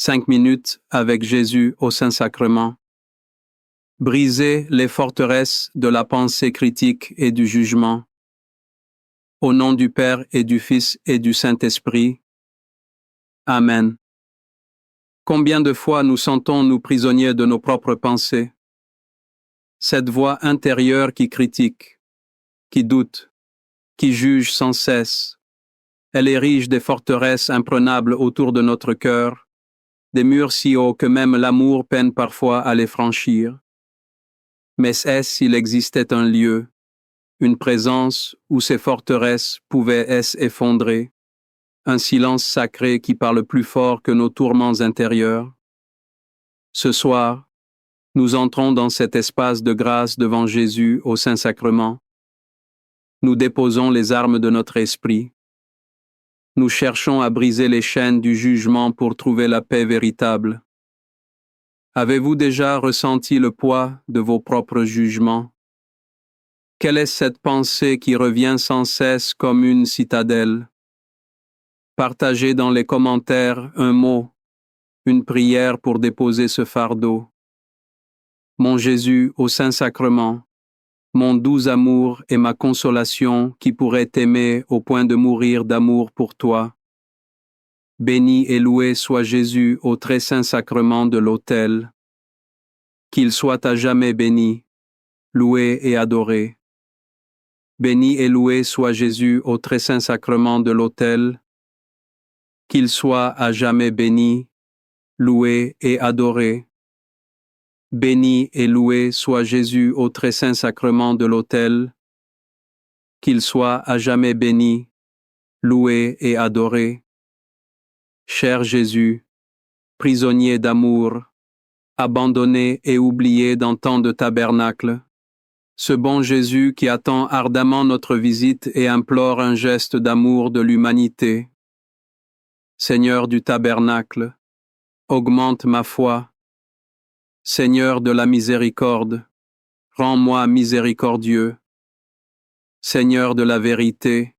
5 minutes avec Jésus au Saint-Sacrement. Briser les forteresses de la pensée critique et du jugement. Au nom du Père et du Fils et du Saint-Esprit. Amen. Combien de fois nous sentons-nous prisonniers de nos propres pensées? Cette voix intérieure qui critique, qui doute, qui juge sans cesse. Elle érige des forteresses imprenables autour de notre cœur, des murs si hauts que même l'amour peine parfois à les franchir. Mais est-ce s'il existait un lieu, une présence où ces forteresses pouvaient s'effondrer, un silence sacré qui parle plus fort que nos tourments intérieurs? Ce soir, nous entrons dans cet espace de grâce devant Jésus au Saint-Sacrement. Nous déposons les armes de notre esprit. Nous cherchons à briser les chaînes du jugement pour trouver la paix véritable. Avez-vous déjà ressenti le poids de vos propres jugements? Quelle est cette pensée qui revient sans cesse comme une citadelle? Partagez dans les commentaires un mot, une prière pour déposer ce fardeau. Mon Jésus au Saint-Sacrement, mon doux amour et ma consolation qui pourrait t'aimer au point de mourir d'amour pour toi. Béni et loué soit Jésus au très saint sacrement de l'autel. Qu'il soit à jamais béni, loué et adoré. Béni et loué soit Jésus au très saint sacrement de l'autel. Qu'il soit à jamais béni, loué et adoré. Béni et loué soit Jésus au très saint sacrement de l'autel. Qu'il soit à jamais béni, loué et adoré. Cher Jésus, prisonnier d'amour, abandonné et oublié dans tant de tabernacles, ce bon Jésus qui attend ardemment notre visite et implore un geste d'amour de l'humanité. Seigneur du tabernacle, augmente ma foi. Seigneur de la miséricorde, rends-moi miséricordieux. Seigneur de la vérité,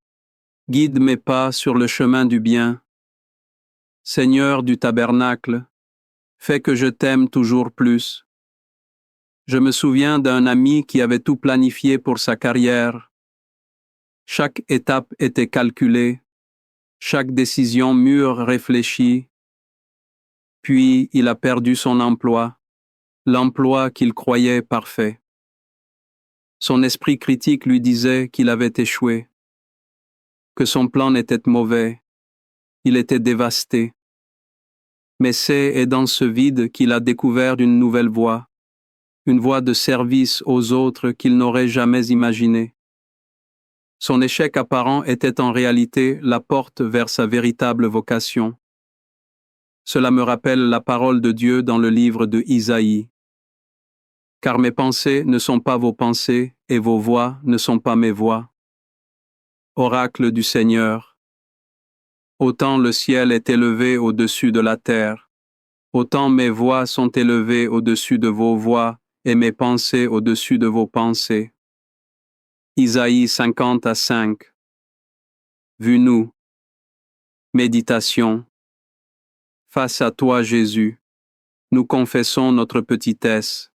guide mes pas sur le chemin du bien. Seigneur du tabernacle, fais que je t'aime toujours plus. Je me souviens d'un ami qui avait tout planifié pour sa carrière. Chaque étape était calculée, chaque décision mûre réfléchie. Puis il a perdu son emploi, l'emploi qu'il croyait parfait. Son esprit critique lui disait qu'il avait échoué, que son plan n'était mauvais, il était dévasté. Mais c'est dans ce vide qu'il a découvert une nouvelle voie, une voie de service aux autres qu'il n'aurait jamais imaginée. Son échec apparent était en réalité la porte vers sa véritable vocation. Cela me rappelle la parole de Dieu dans le livre de Isaïe. Car mes pensées ne sont pas vos pensées et vos voix ne sont pas mes voix. Oracle du Seigneur. Autant le ciel est élevé au-dessus de la terre, autant mes voix sont élevées au-dessus de vos voix et mes pensées au-dessus de vos pensées. Isaïe 50-5. Vue-nous. Méditation. Face à toi, Jésus, nous confessons notre petitesse.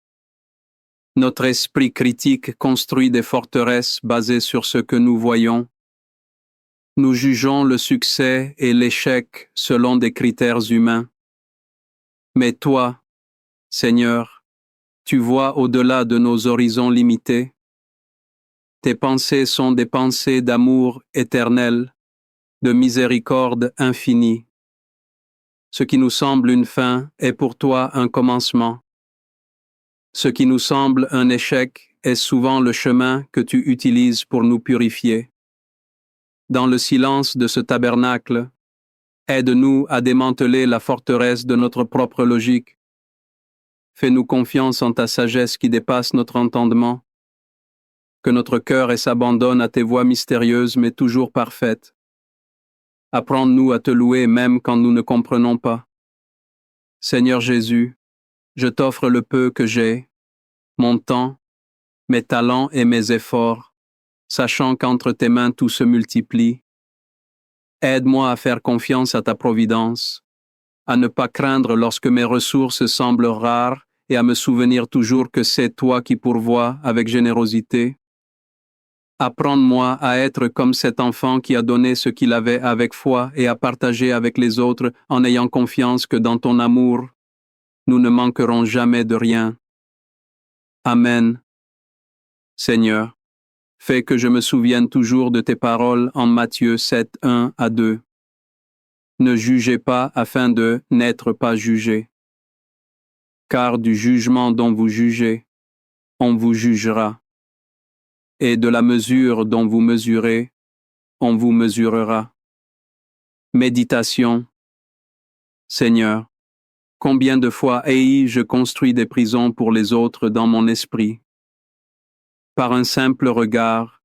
Notre esprit critique construit des forteresses basées sur ce que nous voyons. Nous jugeons le succès et l'échec selon des critères humains. Mais toi, Seigneur, tu vois au-delà de nos horizons limités. Tes pensées sont des pensées d'amour éternel, de miséricorde infinie. Ce qui nous semble une fin est pour toi un commencement. Ce qui nous semble un échec est souvent le chemin que tu utilises pour nous purifier. Dans le silence de ce tabernacle, aide-nous à démanteler la forteresse de notre propre logique. Fais-nous confiance en ta sagesse qui dépasse notre entendement. Que notre cœur s'abandonne à tes voies mystérieuses mais toujours parfaites. Apprends-nous à te louer même quand nous ne comprenons pas. Seigneur Jésus, je t'offre le peu que j'ai, mon temps, mes talents et mes efforts, sachant qu'entre tes mains tout se multiplie. Aide-moi à faire confiance à ta providence. à ne pas craindre lorsque mes ressources semblent rares et à me souvenir toujours que c'est toi qui pourvois avec générosité. Apprends-moi à être comme cet enfant qui a donné ce qu'il avait avec foi et à partager avec les autres en ayant confiance que dans ton amour, nous ne manquerons jamais de rien. Amen. Seigneur, fais que je me souvienne toujours de tes paroles en Matthieu 7, 1 à 2. Ne jugez pas afin de n'être pas jugé. Car du jugement dont vous jugez, on vous jugera. Et de la mesure dont vous mesurez, on vous mesurera. Méditation. Seigneur, combien de fois ai-je construit des prisons pour les autres dans mon esprit? Par un simple regard,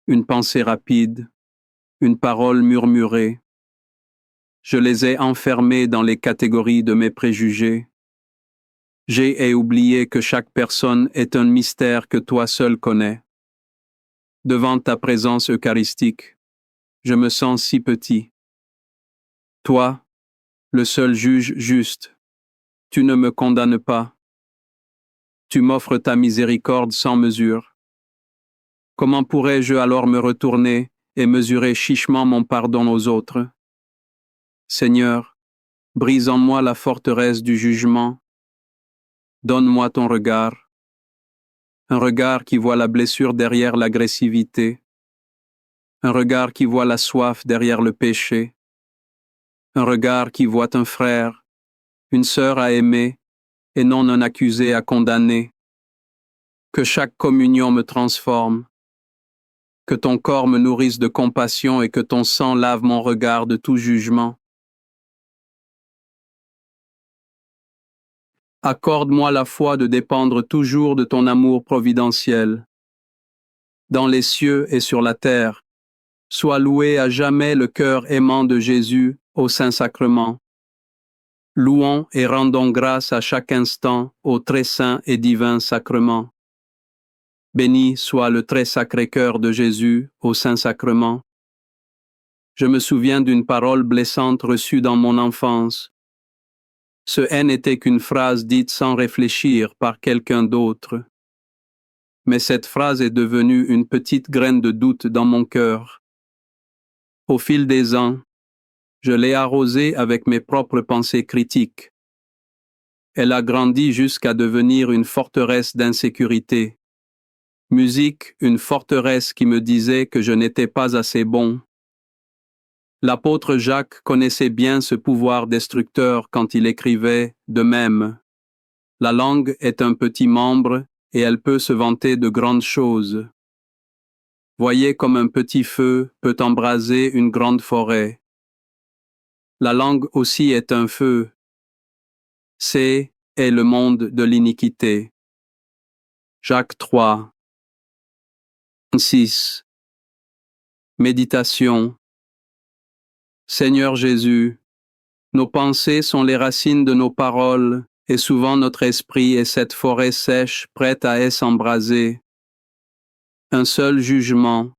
une pensée rapide, une parole murmurée, je les ai enfermés dans les catégories de mes préjugés. J'ai oublié que chaque personne est un mystère que toi seul connais. Devant ta présence eucharistique, je me sens si petit. Toi, le seul juge juste, tu ne me condamnes pas. Tu m'offres ta miséricorde sans mesure. Comment pourrais-je alors me retourner et mesurer chichement mon pardon aux autres? Seigneur, brise en moi la forteresse du jugement. Donne-moi ton regard. Un regard qui voit la blessure derrière l'agressivité. Un regard qui voit la soif derrière le péché. Un regard qui voit un frère, une sœur à aimer et non un accusé à condamner. Que chaque communion me transforme. Que ton corps me nourrisse de compassion et que ton sang lave mon regard de tout jugement. Accorde-moi la foi de dépendre toujours de ton amour providentiel. Dans les cieux et sur la terre, sois loué à jamais le cœur aimant de Jésus au Saint-Sacrement. Louons et rendons grâce à chaque instant au très saint et divin sacrement. Béni soit le très sacré cœur de Jésus au Saint-Sacrement. Je me souviens d'une parole blessante reçue dans mon enfance. Ce « n'était qu'une phrase dite sans réfléchir par quelqu'un d'autre. Mais cette phrase est devenue une petite graine de doute dans mon cœur. Au fil des ans, je l'ai arrosée avec mes propres pensées critiques. Elle a grandi jusqu'à devenir une forteresse d'insécurité. Musique, une forteresse qui me disait que je n'étais pas assez bon. L'apôtre Jacques connaissait bien ce pouvoir destructeur quand il écrivait de même. La langue est un petit membre et elle peut se vanter de grandes choses. Voyez comme un petit feu peut embraser une grande forêt. La langue aussi est un feu. C'est le monde de l'iniquité. Jacques 3. 6. Méditation. Seigneur Jésus, nos pensées sont les racines de nos paroles, et souvent notre esprit est cette forêt sèche prête à s'embraser. Un seul jugement,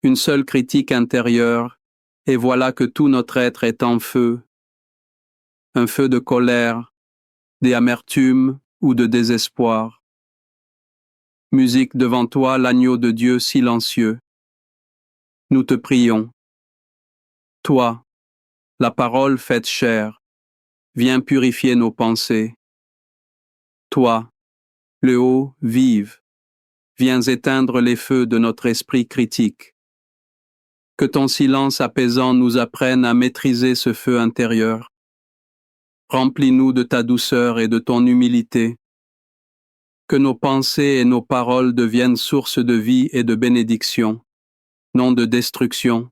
une seule critique intérieure, et voilà que tout notre être est en feu. Un feu de colère, d'amertume ou de désespoir. Musique devant toi, l'agneau de Dieu silencieux. Nous te prions. Toi, la parole faite chair, viens purifier nos pensées. Toi, le haut, vive, viens éteindre les feux de notre esprit critique. Que ton silence apaisant nous apprenne à maîtriser ce feu intérieur. Remplis-nous de ta douceur et de ton humilité. Que nos pensées et nos paroles deviennent source de vie et de bénédiction, non de destruction.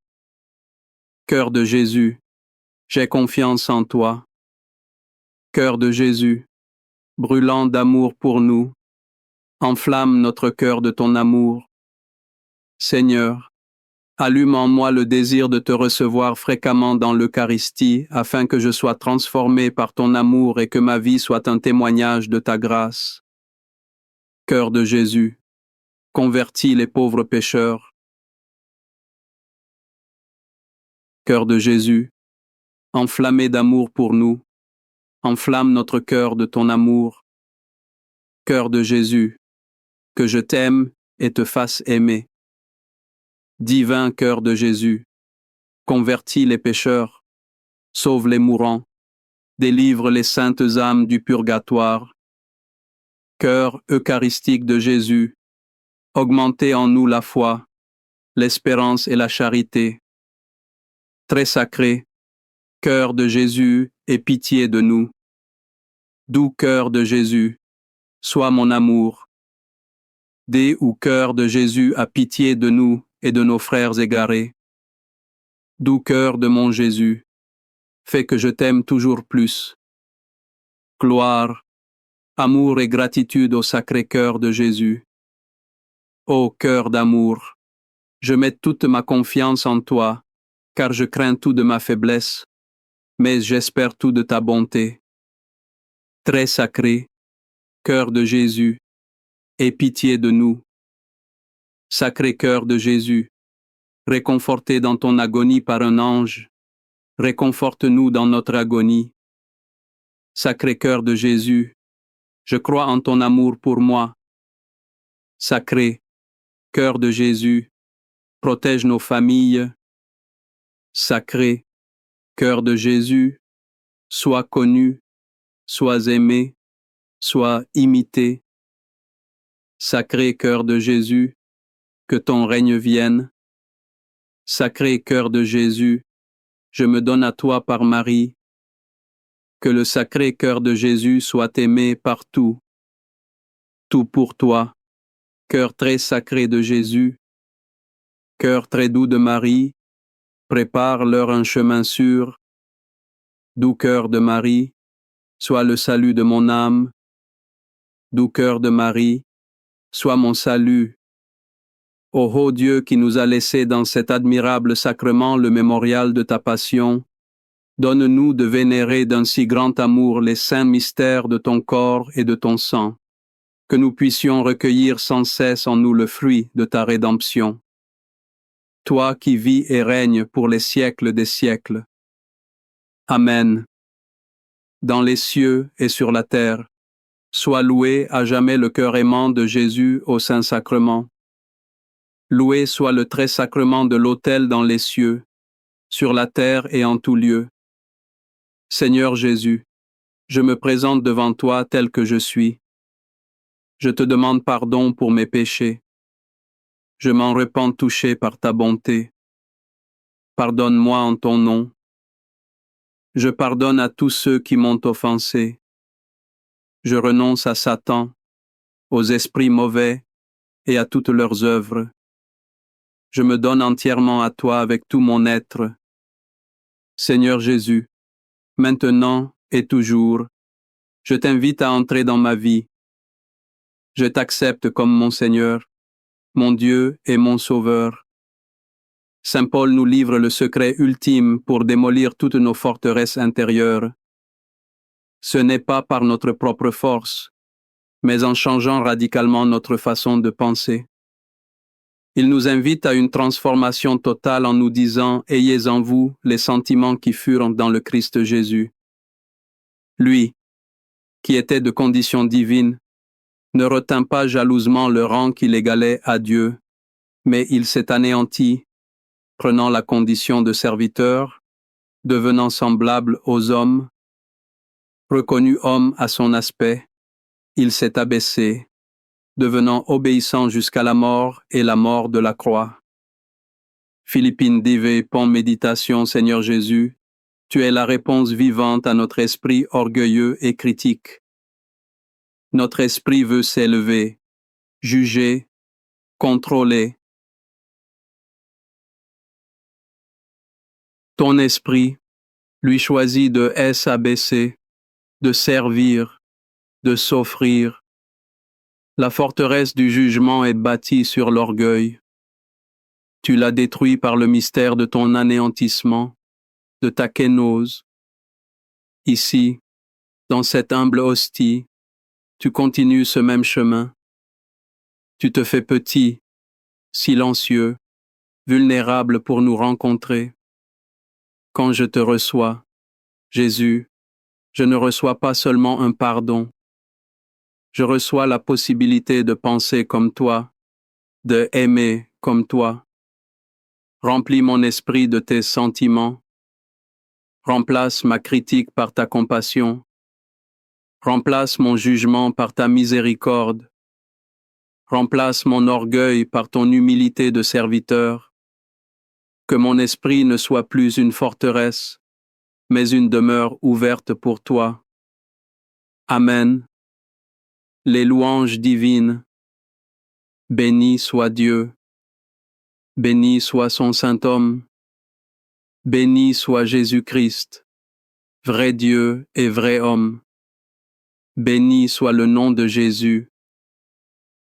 Cœur de Jésus, j'ai confiance en toi. Cœur de Jésus, brûlant d'amour pour nous, enflamme notre cœur de ton amour. Seigneur, allume en moi le désir de te recevoir fréquemment dans l'Eucharistie afin que je sois transformé par ton amour et que ma vie soit un témoignage de ta grâce. Cœur de Jésus, convertis les pauvres pécheurs. Cœur de Jésus, enflammé d'amour pour nous, enflamme notre cœur de ton amour. Cœur de Jésus, que je t'aime et te fasse aimer. Divin cœur de Jésus, convertis les pécheurs, sauve les mourants, délivre les saintes âmes du purgatoire. Cœur eucharistique de Jésus, augmentez en nous la foi, l'espérance et la charité. Très sacré, cœur de Jésus, aie pitié de nous. Doux cœur de Jésus, sois mon amour. Dé ou cœur de Jésus a pitié de nous et de nos frères égarés. Doux cœur de mon Jésus, fais que je t'aime toujours plus. Gloire, amour et gratitude au sacré cœur de Jésus. Ô cœur d'amour, je mets toute ma confiance en toi, car je crains tout de ma faiblesse, mais j'espère tout de ta bonté. Très sacré, cœur de Jésus, aie pitié de nous. Sacré cœur de Jésus, réconforté dans ton agonie par un ange, réconforte-nous dans notre agonie. Sacré cœur de Jésus, je crois en ton amour pour moi. Sacré cœur de Jésus, protège nos familles. Sacré cœur de Jésus, sois connu, sois aimé, sois imité. Sacré cœur de Jésus, que ton règne vienne. Sacré cœur de Jésus, je me donne à toi par Marie. Que le sacré cœur de Jésus soit aimé partout. Tout pour toi, cœur très sacré de Jésus, cœur très doux de Marie, prépare-leur un chemin sûr. Doux cœur de Marie, sois le salut de mon âme. Doux cœur de Marie, sois mon salut. Ô haut Dieu qui nous a laissé dans cet admirable sacrement le mémorial de ta passion, donne-nous de vénérer d'un si grand amour les saints mystères de ton corps et de ton sang, que nous puissions recueillir sans cesse en nous le fruit de ta rédemption. Toi qui vis et règnes pour les siècles des siècles. Amen. Dans les cieux et sur la terre, sois loué à jamais le cœur aimant de Jésus au Saint-Sacrement. Loué soit le très sacrement de l'autel dans les cieux, sur la terre et en tout lieu. Seigneur Jésus, je me présente devant toi tel que je suis. Je te demande pardon pour mes péchés. Je m'en repens touché par ta bonté. Pardonne-moi en ton nom. Je pardonne à tous ceux qui m'ont offensé. Je renonce à Satan, aux esprits mauvais et à toutes leurs œuvres. Je me donne entièrement à toi avec tout mon être. Seigneur Jésus, maintenant et toujours, je t'invite à entrer dans ma vie. Je t'accepte comme mon Seigneur, mon Dieu et mon Sauveur. Saint Paul nous livre le secret ultime pour démolir toutes nos forteresses intérieures. Ce n'est pas par notre propre force, mais en changeant radicalement notre façon de penser. Il nous invite à une transformation totale en nous disant « Ayez en vous les sentiments qui furent dans le Christ Jésus ». Lui, qui était de condition divine, ne retint pas jalousement le rang qui l'égalait à Dieu, mais il s'est anéanti, prenant la condition de serviteur, devenant semblable aux hommes. Reconnu homme à son aspect, il s'est abaissé, devenant obéissant jusqu'à la mort et la mort de la croix. Philippine Dive, Pont Méditation, Seigneur Jésus, tu es la réponse vivante à notre esprit orgueilleux et critique. Notre esprit veut s'élever, juger, contrôler. Ton esprit lui choisit de s'abaisser, de servir, de s'offrir. La forteresse du jugement est bâtie sur l'orgueil. Tu l'as détruit par le mystère de ton anéantissement, de ta kénose. Ici, dans cette humble hostie, tu continues ce même chemin. Tu te fais petit, silencieux, vulnérable pour nous rencontrer. Quand je te reçois, Jésus, je ne reçois pas seulement un pardon, je reçois la possibilité de penser comme toi, de aimer comme toi. Remplis mon esprit de tes sentiments, remplace ma critique par ta compassion, remplace mon jugement par ta miséricorde, remplace mon orgueil par ton humilité de serviteur. Que mon esprit ne soit plus une forteresse, mais une demeure ouverte pour toi. Amen. Les louanges divines. Béni soit Dieu. Béni soit son saint homme. Béni soit Jésus-Christ, vrai Dieu et vrai homme. Béni soit le nom de Jésus.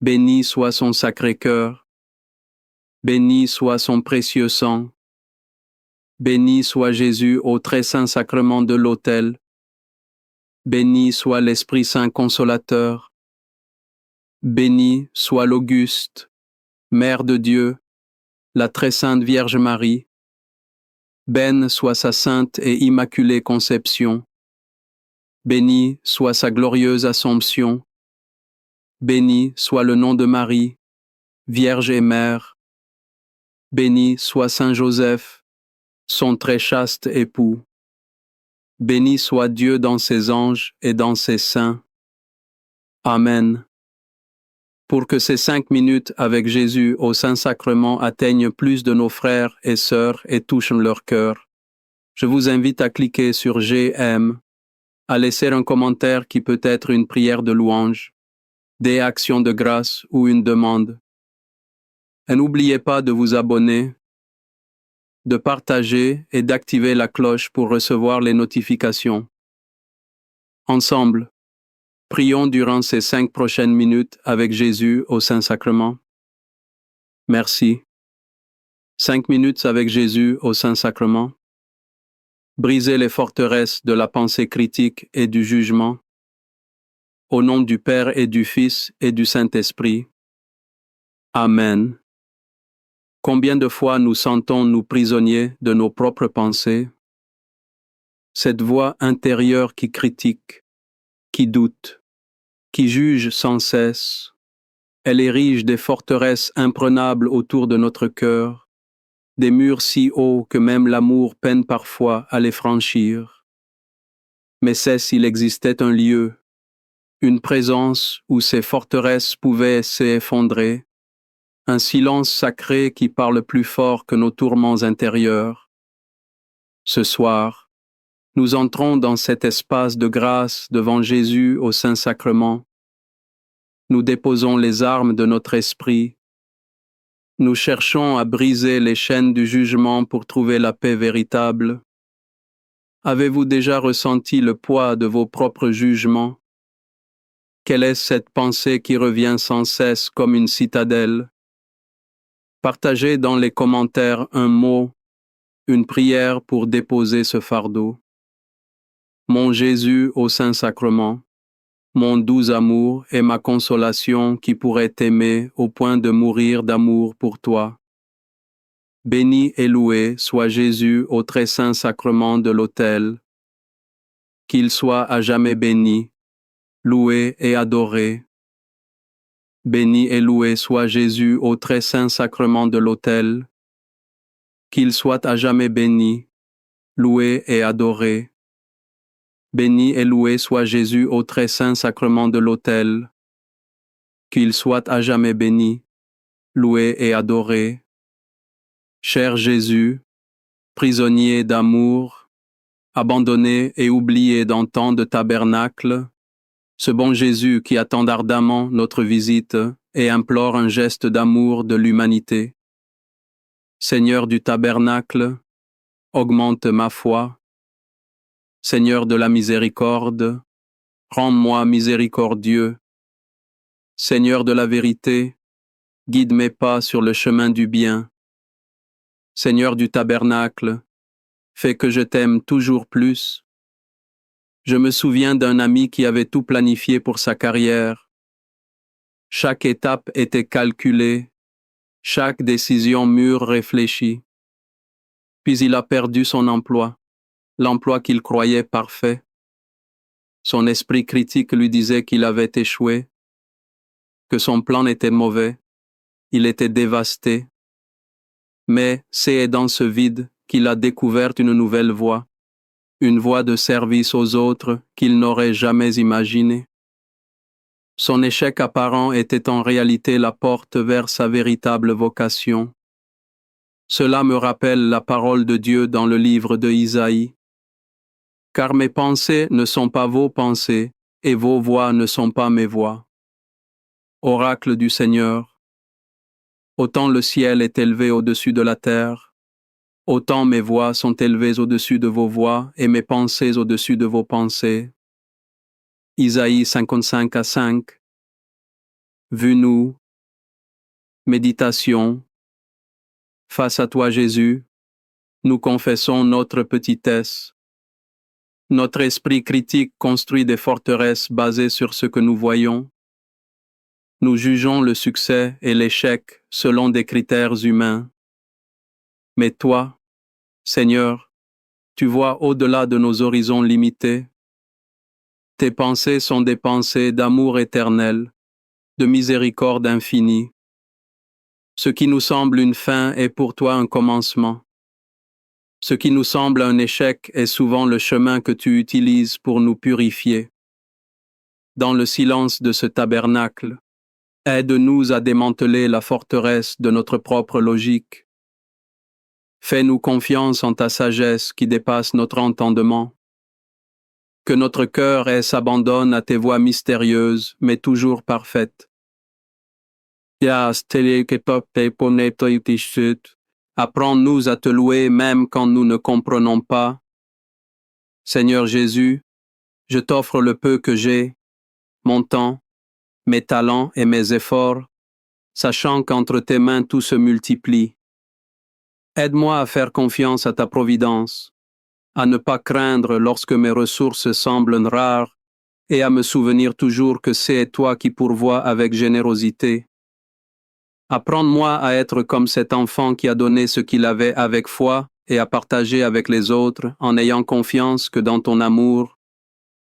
Béni soit son sacré cœur. Béni soit son précieux sang. Béni soit Jésus au très saint sacrement de l'autel. Béni soit l'Esprit Saint consolateur. Béni soit l'Auguste, Mère de Dieu, la très sainte Vierge Marie. Bénie soit sa sainte et immaculée conception. Béni soit sa glorieuse Assomption. Béni soit le nom de Marie, Vierge et Mère. Béni soit Saint Joseph, son très chaste époux. Béni soit Dieu dans ses anges et dans ses saints. Amen. Pour que ces 5 minutes avec Jésus au Saint-Sacrement atteignent plus de nos frères et sœurs et touchent leur cœur, je vous invite à cliquer sur j'aime, à laisser un commentaire qui peut être une prière de louange, des actions de grâce ou une demande. Et n'oubliez pas de vous abonner, de partager et d'activer la cloche pour recevoir les notifications. Ensemble, prions durant ces 5 prochaines minutes avec Jésus au Saint-Sacrement. Merci. 5 minutes avec Jésus au Saint-Sacrement. Brisez les forteresses de la pensée critique et du jugement. Au nom du Père et du Fils et du Saint-Esprit. Amen. Combien de fois nous sentons-nous prisonniers de nos propres pensées? Cette voix intérieure qui critique, qui doute, qui juge sans cesse, elle érige des forteresses imprenables autour de notre cœur, des murs si hauts que même l'amour peine parfois à les franchir. Mais c'est s'il existait un lieu, une présence où ces forteresses pouvaient s'effondrer, un silence sacré qui parle plus fort que nos tourments intérieurs. Ce soir, nous entrons dans cet espace de grâce devant Jésus au Saint-Sacrement. Nous déposons les armes de notre esprit. Nous cherchons à briser les chaînes du jugement pour trouver la paix véritable. Avez-vous déjà ressenti le poids de vos propres jugements? Quelle est cette pensée qui revient sans cesse comme une citadelle? Partagez dans les commentaires un mot, une prière pour déposer ce fardeau. Mon Jésus au Saint-Sacrement, mon doux amour et ma consolation qui pourrait t'aimer au point de mourir d'amour pour toi. Béni et loué soit Jésus au très saint sacrement de l'autel. Qu'il soit à jamais béni, loué et adoré. Béni et loué soit Jésus au très saint sacrement de l'autel. Qu'il soit à jamais béni, loué et adoré. Béni et loué soit Jésus au très saint sacrement de l'autel. Qu'il soit à jamais béni, loué et adoré. Cher Jésus, prisonnier d'amour, abandonné et oublié dans tant de tabernacles, ce bon Jésus qui attend ardemment notre visite et implore un geste d'amour de l'humanité. Seigneur du tabernacle, augmente ma foi. Seigneur de la miséricorde, rends-moi miséricordieux. Seigneur de la vérité, guide mes pas sur le chemin du bien. Seigneur du tabernacle, fais que je t'aime toujours plus. Je me souviens d'un ami qui avait tout planifié pour sa carrière. Chaque étape était calculée, chaque décision mûre réfléchie. Puis il a perdu son emploi. l'emploi qu'il croyait parfait. Son esprit critique lui disait qu'il avait échoué, que son plan était mauvais, il était dévasté. Mais c'est dans ce vide qu'il a découvert une nouvelle voie, une voie de service aux autres qu'il n'aurait jamais imaginée. Son échec apparent était en réalité la porte vers sa véritable vocation. Cela me rappelle la parole de Dieu dans le livre de Isaïe. Car mes pensées ne sont pas vos pensées, et vos voix ne sont pas mes voix. Oracle du Seigneur, autant le ciel est élevé au-dessus de la terre, autant mes voix sont élevées au-dessus de vos voix et mes pensées au-dessus de vos pensées. Isaïe 55:5. Vue-nous. Méditation. Face à toi, Jésus, nous confessons notre petitesse. Notre esprit critique construit des forteresses basées sur ce que nous voyons. Nous jugeons le succès et l'échec selon des critères humains. Mais toi, Seigneur, tu vois au-delà de nos horizons limités. Tes pensées sont des pensées d'amour éternel, de miséricorde infinie. Ce qui nous semble une fin est pour toi un commencement. Ce qui nous semble un échec est souvent le chemin que tu utilises pour nous purifier. Dans le silence de ce tabernacle, aide-nous à démanteler la forteresse de notre propre logique. Fais-nous confiance en ta sagesse qui dépasse notre entendement. Que notre cœur s'abandonne à tes voies mystérieuses, mais toujours parfaites. Apprends-nous à te louer même quand nous ne comprenons pas. Seigneur Jésus, je t'offre le peu que j'ai, mon temps, mes talents et mes efforts, sachant qu'entre tes mains tout se multiplie. Aide-moi à faire confiance à ta providence, à ne pas craindre lorsque mes ressources semblent rares et à me souvenir toujours que c'est toi qui pourvois avec générosité. Apprends-moi à être comme cet enfant qui a donné ce qu'il avait avec foi et à partager avec les autres en ayant confiance que dans ton amour,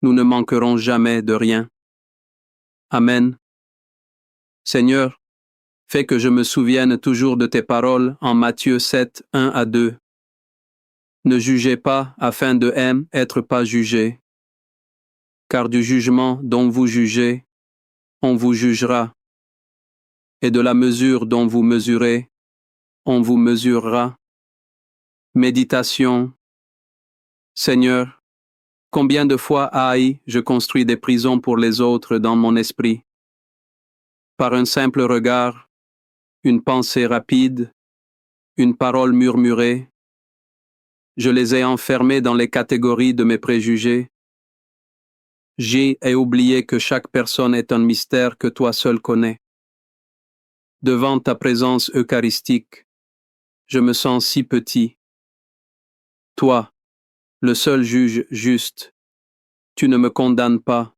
nous ne manquerons jamais de rien. Amen. Seigneur, fais que je me souvienne toujours de tes paroles en Matthieu 7, 1-2. Ne jugez pas afin de être pas jugé. Car du jugement dont vous jugez, on vous jugera. Et de la mesure dont vous mesurez, on vous mesurera. Méditation. Seigneur, combien de fois je construis des prisons pour les autres dans mon esprit? Par un simple regard, une pensée rapide, une parole murmurée, je les ai enfermés dans les catégories de mes préjugés. J'ai oublié que chaque personne est un mystère que toi seul connais. Devant ta présence eucharistique, je me sens si petit. Toi, le seul juge juste, tu ne me condamnes pas.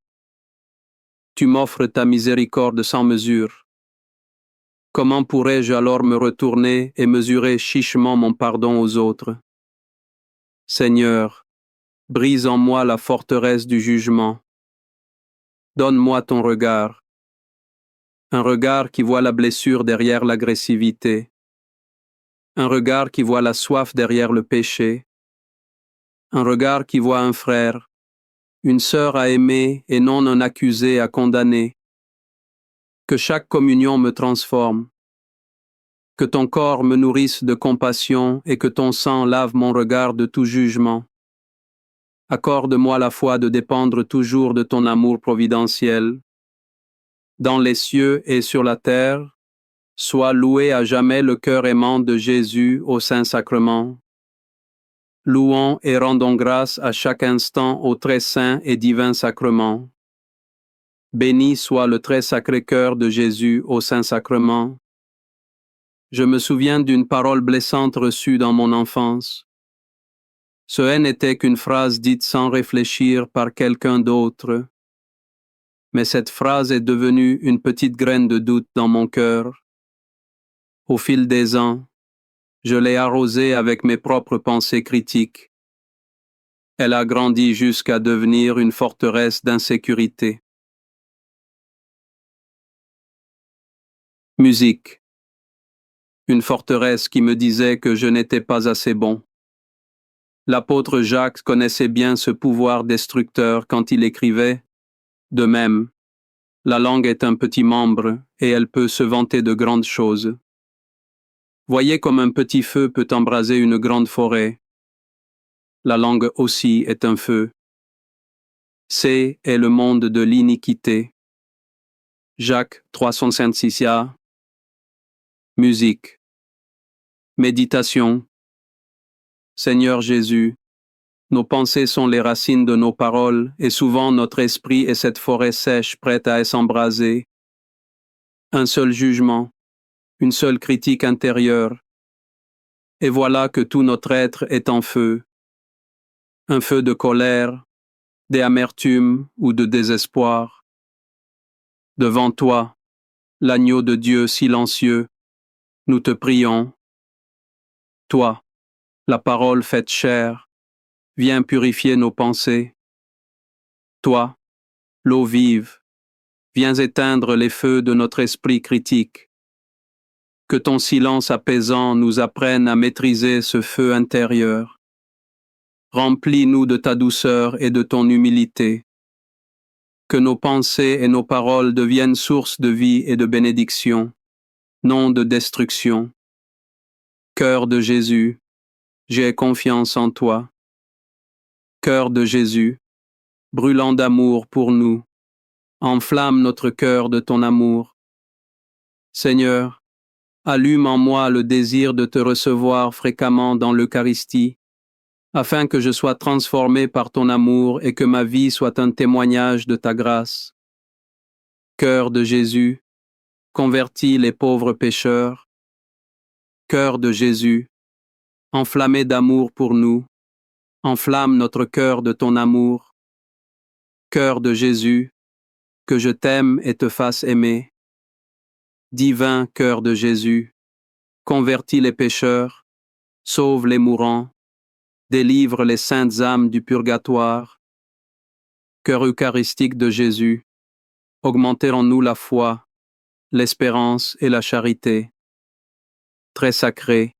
Tu m'offres ta miséricorde sans mesure. Comment pourrais-je alors me retourner et mesurer chichement mon pardon aux autres? Seigneur, brise en moi la forteresse du jugement. Donne-moi ton regard. Un regard qui voit la blessure derrière l'agressivité. Un regard qui voit la soif derrière le péché. Un regard qui voit un frère, une sœur à aimer et non un accusé à condamner. Que chaque communion me transforme. Que ton corps me nourrisse de compassion et que ton sang lave mon regard de tout jugement. Accorde-moi la foi de dépendre toujours de ton amour providentiel. Dans les cieux et sur la terre, sois loué à jamais le cœur aimant de Jésus au Saint-Sacrement. Louons et rendons grâce à chaque instant au très saint et divin sacrement. Béni soit le très sacré cœur de Jésus au Saint-Sacrement. Je me souviens d'une parole blessante reçue dans mon enfance. Ce n'était qu'une phrase dite sans réfléchir par quelqu'un d'autre. Mais cette phrase est devenue une petite graine de doute dans mon cœur. Au fil des ans, je l'ai arrosée avec mes propres pensées critiques. Elle a grandi jusqu'à devenir une forteresse d'insécurité. Musique. Une forteresse qui me disait que je n'étais pas assez bon. L'apôtre Jacques connaissait bien ce pouvoir destructeur quand il écrivait « De même, la langue est un petit membre et elle peut se vanter de grandes choses. Voyez comme un petit feu peut embraser une grande forêt. La langue aussi est un feu. C'est est le monde de l'iniquité. » Jacques 366a. Musique. Méditation. Seigneur Jésus, nos pensées sont les racines de nos paroles et souvent notre esprit est cette forêt sèche prête à s'embraser. Un seul jugement, une seule critique intérieure. Et voilà que tout notre être est en feu. Un feu de colère, d'amertume ou de désespoir. Devant toi, l'agneau de Dieu silencieux, nous te prions. Toi, la parole faite chair, viens purifier nos pensées. Toi, l'eau vive, viens éteindre les feux de notre esprit critique. Que ton silence apaisant nous apprenne à maîtriser ce feu intérieur. Remplis-nous de ta douceur et de ton humilité. Que nos pensées et nos paroles deviennent source de vie et de bénédiction, non de destruction. Cœur de Jésus, j'ai confiance en toi. Cœur de Jésus, brûlant d'amour pour nous, enflamme notre cœur de ton amour. Seigneur, allume en moi le désir de te recevoir fréquemment dans l'Eucharistie, afin que je sois transformé par ton amour et que ma vie soit un témoignage de ta grâce. Cœur de Jésus, convertis les pauvres pécheurs. Cœur de Jésus, enflammé d'amour pour nous, enflamme notre cœur de ton amour. Cœur de Jésus, que je t'aime et te fasse aimer. Divin cœur de Jésus, convertis les pécheurs, sauve les mourants, délivre les saintes âmes du purgatoire. Cœur eucharistique de Jésus, augmentez en nous la foi, l'espérance et la charité. Très sacré,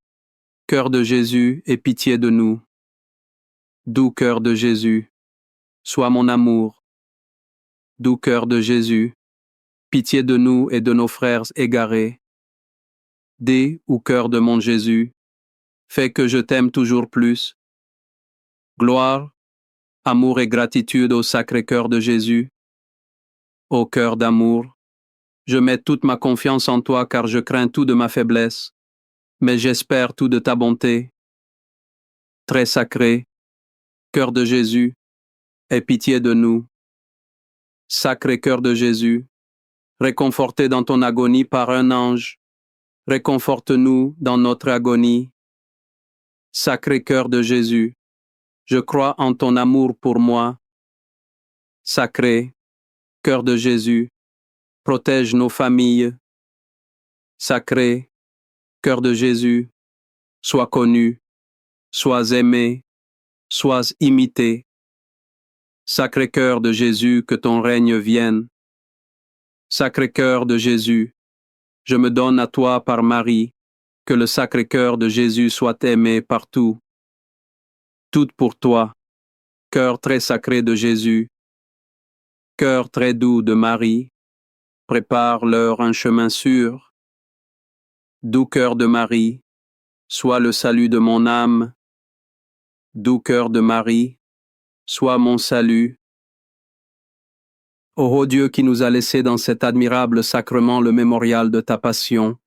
cœur de Jésus, aie pitié de nous. Doux cœur de Jésus, sois mon amour. Doux cœur de Jésus, pitié de nous et de nos frères égarés. Dé ou cœur de mon Jésus, fais que je t'aime toujours plus. Gloire, amour et gratitude au Sacré-Cœur de Jésus. Ô cœur d'amour, je mets toute ma confiance en toi car je crains tout de ma faiblesse, mais j'espère tout de ta bonté. Très sacré, cœur de Jésus, aie pitié de nous. Sacré cœur de Jésus, réconforté dans ton agonie par un ange, réconforte-nous dans notre agonie. Sacré cœur de Jésus, je crois en ton amour pour moi. Sacré cœur de Jésus, protège nos familles. Sacré cœur de Jésus, sois connu, sois aimé, sois imité. Sacré cœur de Jésus, que ton règne vienne. Sacré cœur de Jésus, je me donne à toi par Marie, que le Sacré cœur de Jésus soit aimé partout. Tout pour toi, cœur très sacré de Jésus, cœur très doux de Marie, prépare-leur un chemin sûr. Doux cœur de Marie, sois le salut de mon âme. Doux cœur de Marie, sois mon salut. Ô Dieu qui nous a laissé dans cet admirable sacrement le mémorial de ta passion,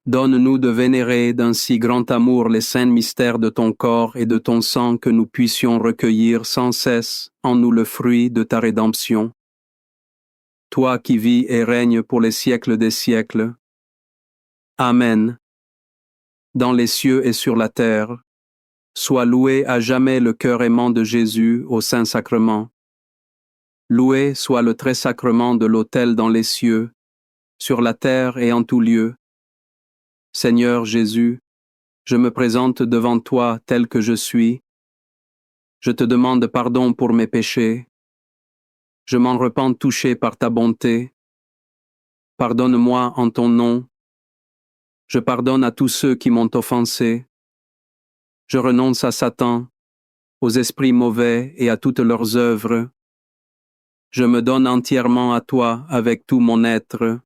donne-nous de vénérer d'un si grand amour les saints mystères de ton corps et de ton sang que nous puissions recueillir sans cesse en nous le fruit de ta rédemption. Toi qui vis et règnes pour les siècles des siècles. Amen. Dans les cieux et sur la terre, sois loué à jamais le cœur aimant de Jésus au Saint-Sacrement. Loué soit le très sacrement de l'autel dans les cieux, sur la terre et en tout lieu. Seigneur Jésus, je me présente devant toi tel que je suis. Je te demande pardon pour mes péchés. Je m'en repens touché par ta bonté. Pardonne-moi en ton nom. Je pardonne à tous ceux qui m'ont offensé. Je renonce à Satan, aux esprits mauvais et à toutes leurs œuvres. Je me donne entièrement à toi avec tout mon être.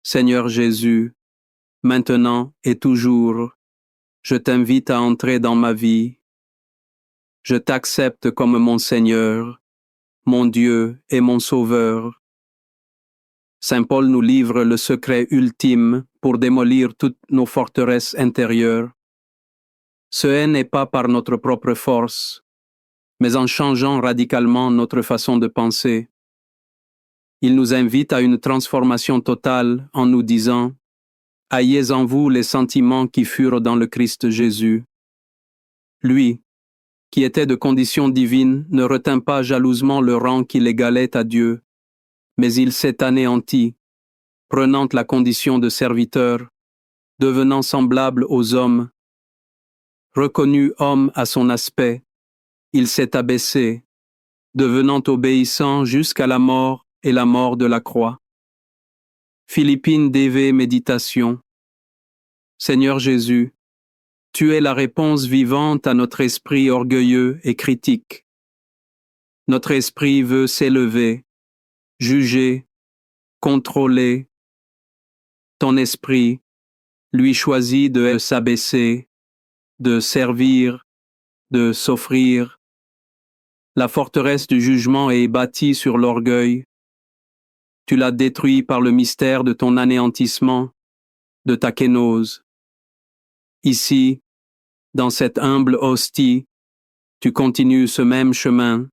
Seigneur Jésus, maintenant et toujours, je t'invite à entrer dans ma vie. Je t'accepte comme mon Seigneur, mon Dieu et mon Sauveur. Saint Paul nous livre le secret ultime pour démolir toutes nos forteresses intérieures. Ce n'est pas par notre propre force, mais en changeant radicalement notre façon de penser. Il nous invite à une transformation totale en nous disant « Ayez en vous les sentiments qui furent dans le Christ Jésus. » Lui, qui était de condition divine, ne retint pas jalousement le rang qui l'égalait à Dieu, mais il s'est anéanti, prenant la condition de serviteur, devenant semblable aux hommes. Reconnu homme à son aspect, il s'est abaissé, devenant obéissant jusqu'à la mort et la mort de la croix. Philippines DV Méditation. Seigneur Jésus, tu es la réponse vivante à notre esprit orgueilleux et critique. Notre esprit veut s'élever, juger, contrôler. Ton esprit, lui, choisit de s'abaisser, de servir, de s'offrir. La forteresse du jugement est bâtie sur l'orgueil. Tu l'as détruit par le mystère de ton anéantissement, de ta kénose. Ici, dans cette humble hostie, tu continues ce même chemin.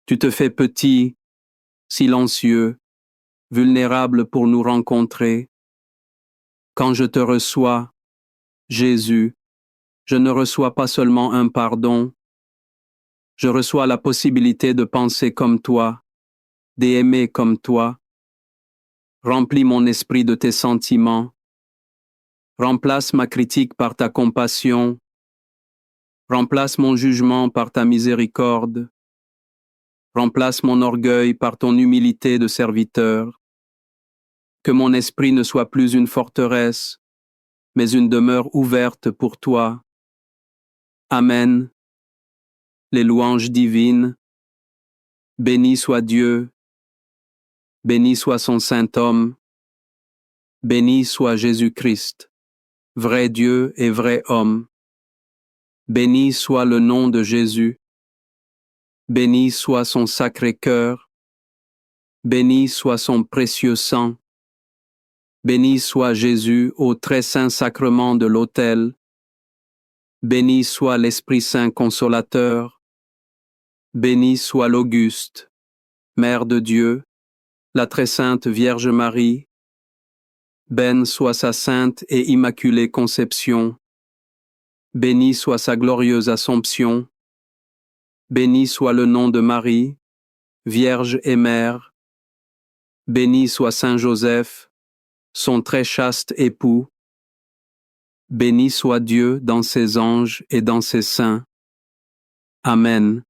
Tu te fais petit, silencieux, vulnérable pour nous rencontrer. Quand je te reçois, Jésus, je ne reçois pas seulement un pardon, je reçois la possibilité de penser comme toi, d'aimer comme toi. Remplis mon esprit de tes sentiments. Remplace ma critique par ta compassion. Remplace mon jugement par ta miséricorde. Remplace mon orgueil par ton humilité de serviteur. Que mon esprit ne soit plus une forteresse, mais une demeure ouverte pour toi. Amen. Les louanges divines. Béni soit Dieu. Béni soit son saint homme. Béni soit Jésus-Christ, vrai Dieu et vrai homme. Béni soit le nom de Jésus. Béni soit son sacré cœur. Béni soit son précieux sang. Béni soit Jésus au très saint sacrement de l'autel. Béni soit l'Esprit Saint consolateur. Béni soit l'Auguste, Mère de Dieu, la très sainte Vierge Marie. Bénie soit sa sainte et immaculée conception. Béni soit sa glorieuse Assomption. Béni soit le nom de Marie, Vierge et Mère. Béni soit Saint Joseph, son très chaste époux. Béni soit Dieu dans ses anges et dans ses saints. Amen.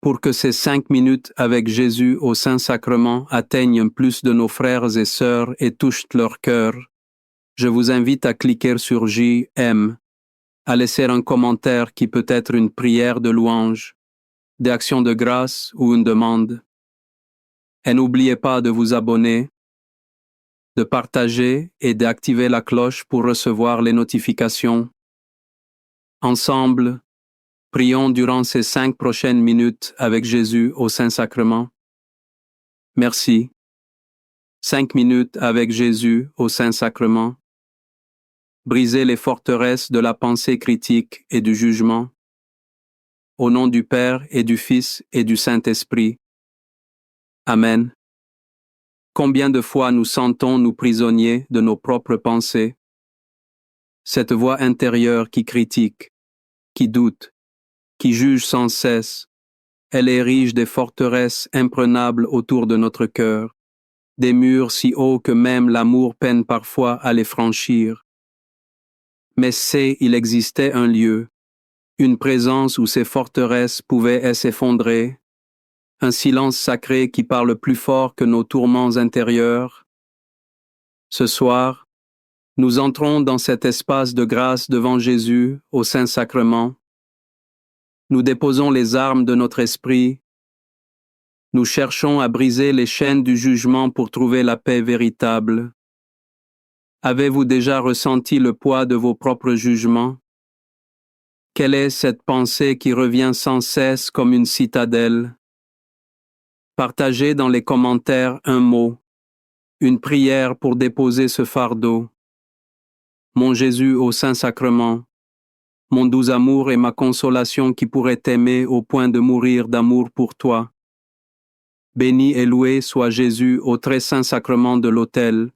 Pour que ces 5 minutes avec Jésus au Saint-Sacrement atteignent plus de nos frères et sœurs et touchent leur cœur, je vous invite à cliquer sur JM, à laisser un commentaire qui peut être une prière de louange, d'action de grâce ou une demande. Et n'oubliez pas de vous abonner, de partager et d'activer la cloche pour recevoir les notifications. Ensemble, prions durant ces 5 prochaines minutes avec Jésus au Saint-Sacrement. Merci. 5 minutes avec Jésus au Saint-Sacrement. Brisez les forteresses de la pensée critique et du jugement. Au nom du Père et du Fils et du Saint-Esprit. Amen. Combien de fois nous sentons-nous prisonniers de nos propres pensées? Cette voix intérieure qui critique, qui doute, qui juge sans cesse, elle érige des forteresses imprenables autour de notre cœur, des murs si hauts que même l'amour peine parfois à les franchir. Mais il existait un lieu, une présence où ces forteresses pouvaient s'effondrer, un silence sacré qui parle plus fort que nos tourments intérieurs. Ce soir, nous entrons dans cet espace de grâce devant Jésus au Saint-Sacrement. Nous déposons les armes de notre esprit. Nous cherchons à briser les chaînes du jugement pour trouver la paix véritable. Avez-vous déjà ressenti le poids de vos propres jugements? Quelle est cette pensée qui revient sans cesse comme une citadelle? Partagez dans les commentaires un mot, une prière pour déposer ce fardeau. Mon Jésus au Saint-Sacrement, mon doux amour et ma consolation qui pourrait t'aimer au point de mourir d'amour pour toi. Béni et loué soit Jésus au très saint sacrement de l'autel.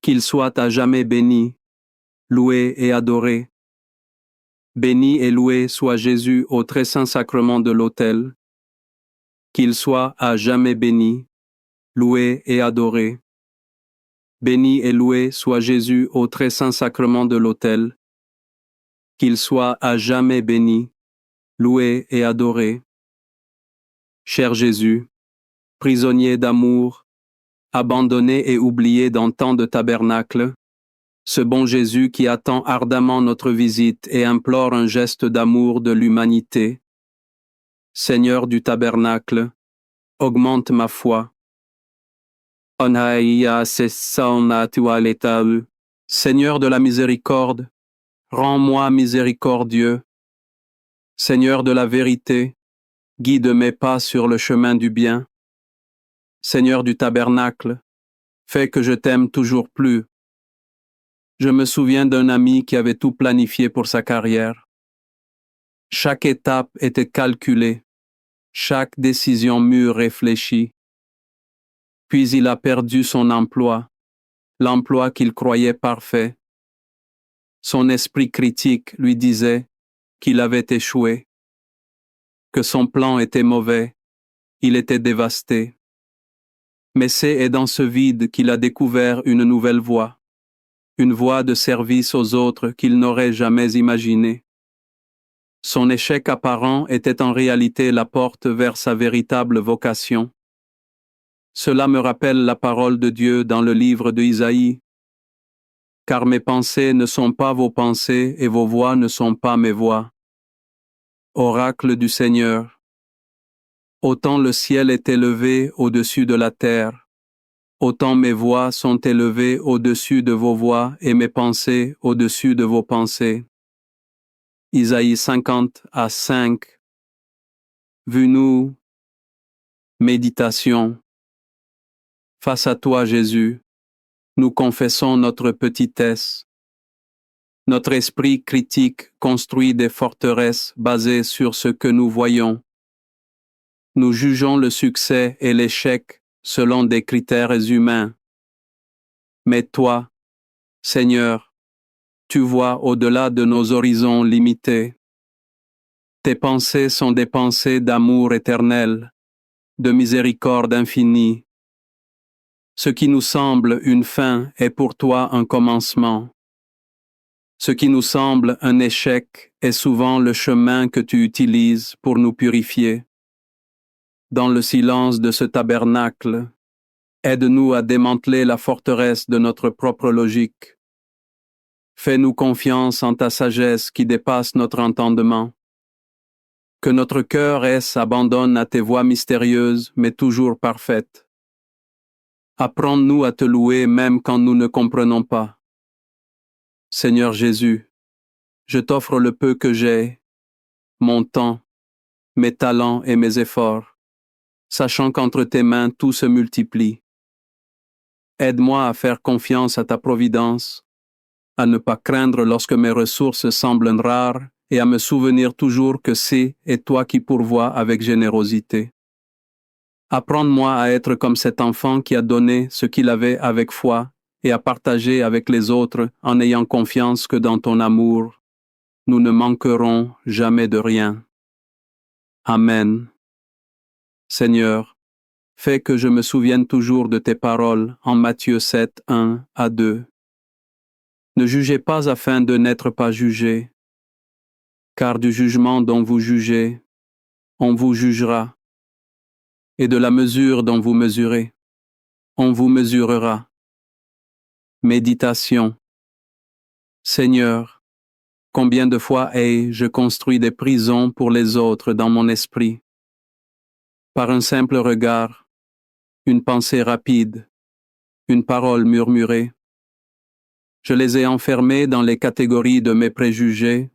Qu'il soit à jamais béni, loué et adoré. Béni et loué soit Jésus au très saint sacrement de l'autel. Qu'il soit à jamais béni, loué et adoré. Béni et loué soit Jésus au très saint sacrement de l'autel. Qu'il soit à jamais béni, loué et adoré. Cher Jésus, prisonnier d'amour, abandonné et oublié dans tant de tabernacles, ce bon Jésus qui attend ardemment notre visite et implore un geste d'amour de l'humanité. Seigneur du tabernacle, augmente ma foi. Seigneur de la miséricorde, rends-moi miséricordieux. Seigneur de la vérité, guide mes pas sur le chemin du bien. Seigneur du tabernacle, fais que je t'aime toujours plus. Je me souviens d'un ami qui avait tout planifié pour sa carrière. Chaque étape était calculée, chaque décision mûre réfléchie. Puis il a perdu son emploi, l'emploi qu'il croyait parfait. Son esprit critique lui disait qu'il avait échoué, que son plan était mauvais, il était dévasté. Mais c'est dans ce vide qu'il a découvert une nouvelle voie, une voie de service aux autres qu'il n'aurait jamais imaginée. Son échec apparent était en réalité la porte vers sa véritable vocation. Cela me rappelle la parole de Dieu dans le livre de Isaïe. Car mes pensées ne sont pas vos pensées et vos voix ne sont pas mes voix. Oracle du Seigneur. Autant le ciel est élevé au-dessus de la terre, autant mes voix sont élevées au-dessus de vos voix et mes pensées au-dessus de vos pensées. Isaïe 50:5. Vu-nous. Méditation. Face à toi, Jésus, nous confessons notre petitesse. Notre esprit critique construit des forteresses basées sur ce que nous voyons. Nous jugeons le succès et l'échec selon des critères humains. Mais toi, Seigneur, tu vois au-delà de nos horizons limités. Tes pensées sont des pensées d'amour éternel, de miséricorde infinie. Ce qui nous semble une fin est pour toi un commencement. Ce qui nous semble un échec est souvent le chemin que tu utilises pour nous purifier. Dans le silence de ce tabernacle, aide-nous à démanteler la forteresse de notre propre logique. Fais-nous confiance en ta sagesse qui dépasse notre entendement. Que notre cœur s'abandonne à tes voies mystérieuses mais toujours parfaites. Apprends-nous à te louer même quand nous ne comprenons pas. Seigneur Jésus, je t'offre le peu que j'ai, mon temps, mes talents et mes efforts, sachant qu'entre tes mains tout se multiplie. Aide-moi à faire confiance à ta providence, à ne pas craindre lorsque mes ressources semblent rares et à me souvenir toujours que c'est toi qui pourvois avec générosité. Apprends-moi à être comme cet enfant qui a donné ce qu'il avait avec foi et à partager avec les autres en ayant confiance que dans ton amour, nous ne manquerons jamais de rien. Amen. Seigneur, fais que je me souvienne toujours de tes paroles en Matthieu 7:1-2. Ne jugez pas afin de n'être pas jugés, car du jugement dont vous jugez, on vous jugera, et de la mesure dont vous mesurez, on vous mesurera. Méditation. Seigneur, combien de fois ai-je construit des prisons pour les autres dans mon esprit? Par un simple regard, une pensée rapide, une parole murmurée. Je les ai enfermés dans les catégories de mes préjugés.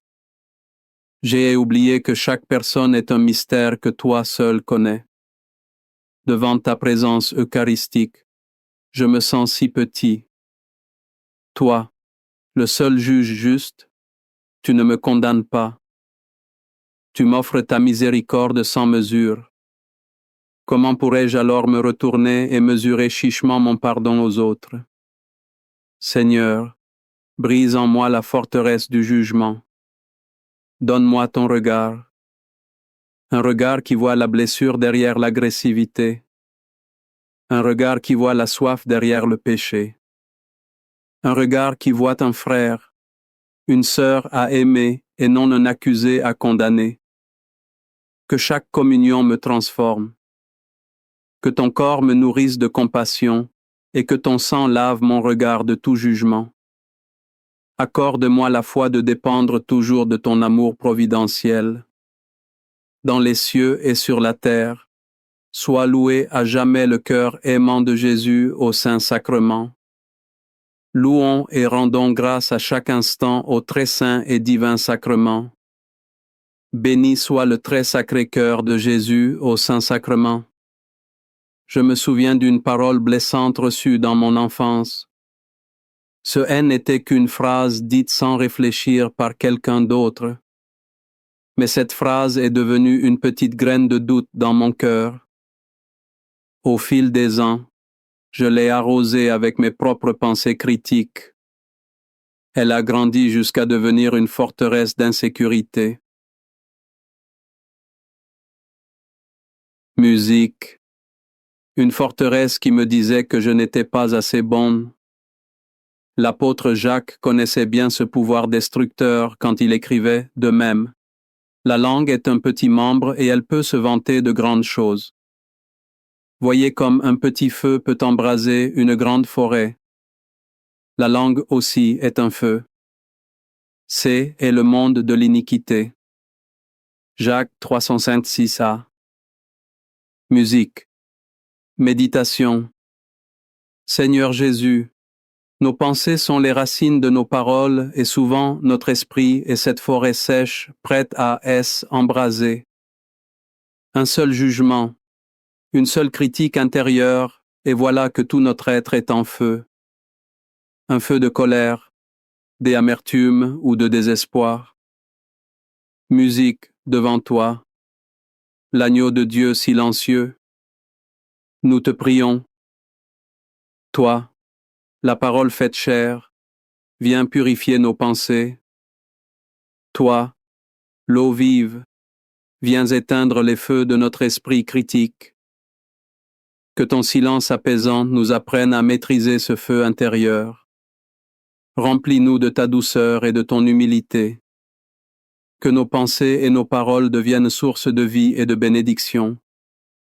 J'ai oublié que chaque personne est un mystère que toi seul connais. Devant ta présence eucharistique, je me sens si petit. Toi, le seul juge juste, tu ne me condamnes pas. Tu m'offres ta miséricorde sans mesure. Comment pourrais-je alors me retourner et mesurer chichement mon pardon aux autres? Seigneur, brise en moi la forteresse du jugement. Donne-moi ton regard. Un regard qui voit la blessure derrière l'agressivité. Un regard qui voit la soif derrière le péché. Un regard qui voit un frère, une sœur à aimer et non un accusé à condamner. Que chaque communion me transforme. Que ton corps me nourrisse de compassion et que ton sang lave mon regard de tout jugement. Accorde-moi la foi de dépendre toujours de ton amour providentiel. Dans les cieux et sur la terre, sois loué à jamais le cœur aimant de Jésus au Saint-Sacrement. Louons et rendons grâce à chaque instant au très saint et divin sacrement. Béni soit le très sacré cœur de Jésus au Saint-Sacrement. Je me souviens d'une parole blessante reçue dans mon enfance. Ce haine n'était qu'une phrase dite sans réfléchir par quelqu'un d'autre. Mais cette phrase est devenue une petite graine de doute dans mon cœur. Au fil des ans, je l'ai arrosée avec mes propres pensées critiques. Elle a grandi jusqu'à devenir une forteresse d'insécurité. Musique. Une forteresse qui me disait que je n'étais pas assez bonne. L'apôtre Jacques connaissait bien ce pouvoir destructeur quand il écrivait de même. La langue est un petit membre et elle peut se vanter de grandes choses. Voyez comme un petit feu peut embraser une grande forêt. La langue aussi est un feu. C'est le monde de l'iniquité. Jacques 305-6a. Musique. Méditation. Seigneur Jésus, nos pensées sont les racines de nos paroles et souvent notre esprit est cette forêt sèche prête à embraser. Un seul jugement, une seule critique intérieure et voilà que tout notre être est en feu. Un feu de colère, d'amertume ou de désespoir. Musique devant toi, l'agneau de Dieu silencieux. Nous te prions. Toi, la parole faite chair, viens purifier nos pensées. Toi, l'eau vive, viens éteindre les feux de notre esprit critique. Que ton silence apaisant nous apprenne à maîtriser ce feu intérieur. Remplis-nous de ta douceur et de ton humilité. Que nos pensées et nos paroles deviennent source de vie et de bénédiction,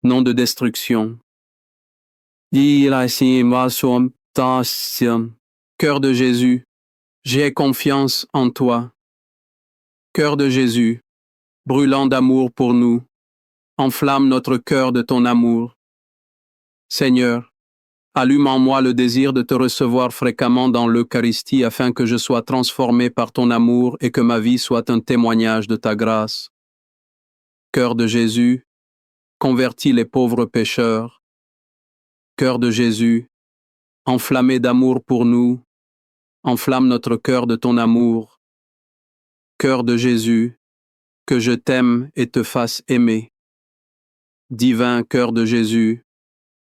non de destruction. Cœur de Jésus, j'ai confiance en toi. Cœur de Jésus, brûlant d'amour pour nous, enflamme notre cœur de ton amour. Seigneur, allume en moi le désir de te recevoir fréquemment dans l'Eucharistie afin que je sois transformé par ton amour et que ma vie soit un témoignage de ta grâce. Cœur de Jésus, convertis les pauvres pécheurs. Cœur de Jésus, enflammé d'amour pour nous, enflamme notre cœur de ton amour. Cœur de Jésus, que je t'aime et te fasse aimer. Divin cœur de Jésus,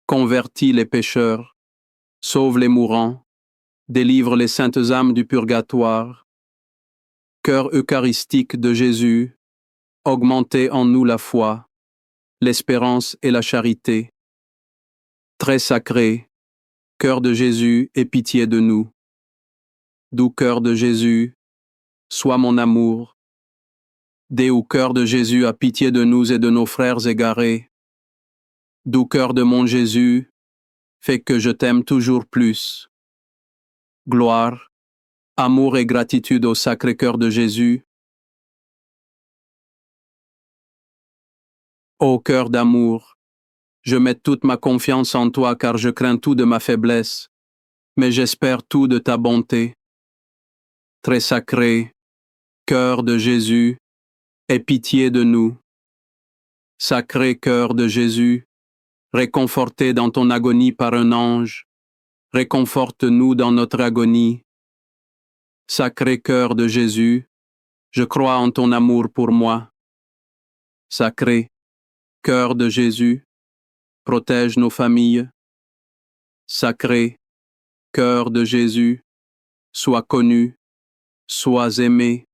convertis les pécheurs, sauve les mourants, délivre les saintes âmes du purgatoire. Cœur eucharistique de Jésus, augmentez en nous la foi, l'espérance et la charité. Très sacré, cœur de Jésus, aie pitié de nous. Doux cœur de Jésus, sois mon amour. Doux cœur de Jésus, a pitié de nous et de nos frères égarés. Doux cœur de mon Jésus, fais que je t'aime toujours plus. Gloire, amour et gratitude au Sacré-Cœur de Jésus. Ô cœur d'amour, je mets toute ma confiance en toi car je crains tout de ma faiblesse, mais j'espère tout de ta bonté. Très sacré, cœur de Jésus, aie pitié de nous. Sacré cœur de Jésus, réconforté dans ton agonie par un ange, réconforte-nous dans notre agonie. Sacré cœur de Jésus, je crois en ton amour pour moi. Sacré cœur de Jésus, protège nos familles. Sacré cœur de Jésus, sois connu, sois aimé,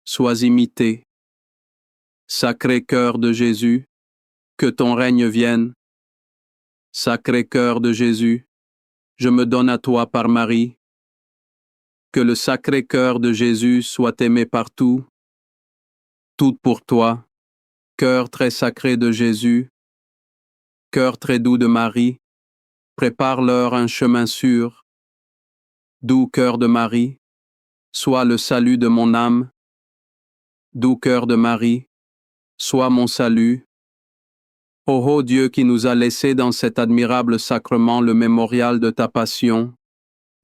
sois imité. Sacré cœur de Jésus, que ton règne vienne. Sacré cœur de Jésus, je me donne à toi par Marie. Que le sacré cœur de Jésus soit aimé partout. Tout pour toi, cœur très sacré de Jésus, cœur très doux de Marie, prépare-leur un chemin sûr. Doux cœur de Marie, sois le salut de mon âme. Doux cœur de Marie, sois mon salut. Ô haut Dieu qui nous a laissé dans cet admirable sacrement le mémorial de ta passion,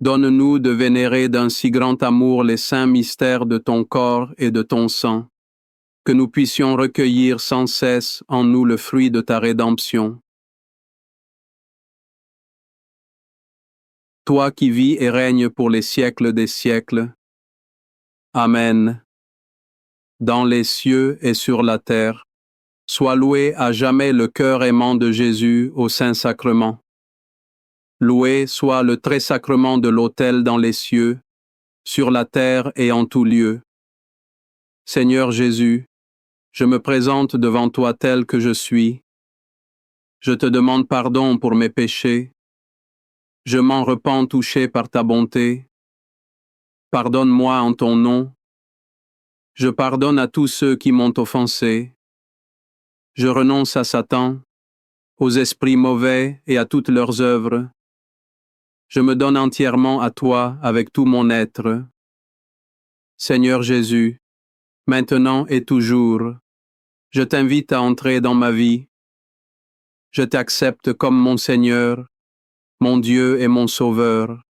donne-nous de vénérer d'un si grand amour les saints mystères de ton corps et de ton sang, que nous puissions recueillir sans cesse en nous le fruit de ta rédemption. Toi qui vis et règnes pour les siècles des siècles. Amen. Dans les cieux et sur la terre, sois loué à jamais le cœur aimant de Jésus au Saint-Sacrement. Loué soit le très sacrement de l'autel dans les cieux, sur la terre et en tout lieu. Seigneur Jésus, je me présente devant toi tel que je suis. Je te demande pardon pour mes péchés. Je m'en repens touché par ta bonté. Pardonne-moi en ton nom. Je pardonne à tous ceux qui m'ont offensé. Je renonce à Satan, aux esprits mauvais et à toutes leurs œuvres. Je me donne entièrement à toi avec tout mon être. Seigneur Jésus, maintenant et toujours, je t'invite à entrer dans ma vie. Je t'accepte comme mon Seigneur, mon Dieu et mon Sauveur.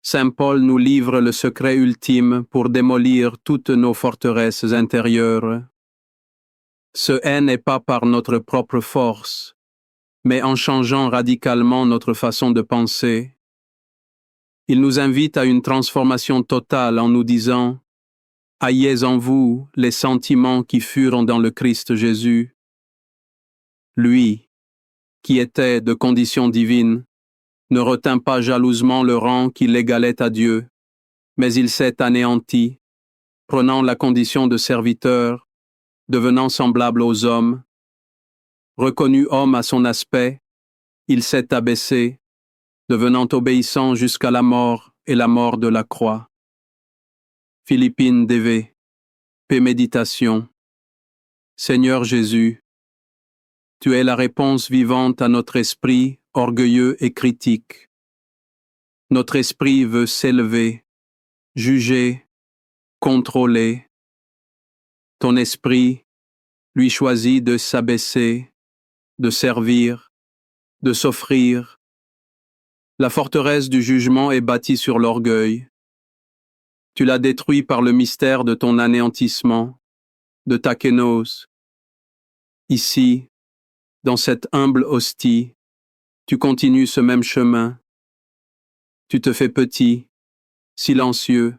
Saint Paul nous livre le secret ultime pour démolir toutes nos forteresses intérieures. Ce n'est pas par notre propre force, mais en changeant radicalement notre façon de penser. Il nous invite à une transformation totale en nous disant « Ayez en vous les sentiments qui furent dans le Christ Jésus. » Lui, qui était de condition divine, ne retint pas jalousement le rang qui l'égalait à Dieu, mais il s'est anéanti, prenant la condition de serviteur, devenant semblable aux hommes. Reconnu homme à son aspect, il s'est abaissé, devenant obéissant jusqu'à la mort et la mort de la croix. Philippine DV, paix méditation. Seigneur Jésus, tu es la réponse vivante à notre esprit orgueilleux et critique. Notre esprit veut s'élever, juger, contrôler. Ton esprit, lui choisit de s'abaisser, de servir, de s'offrir. La forteresse du jugement est bâtie sur l'orgueil. Tu l'as détruit par le mystère de ton anéantissement, de ta kénose. Ici, dans cette humble hostie, tu continues ce même chemin. Tu te fais petit, silencieux,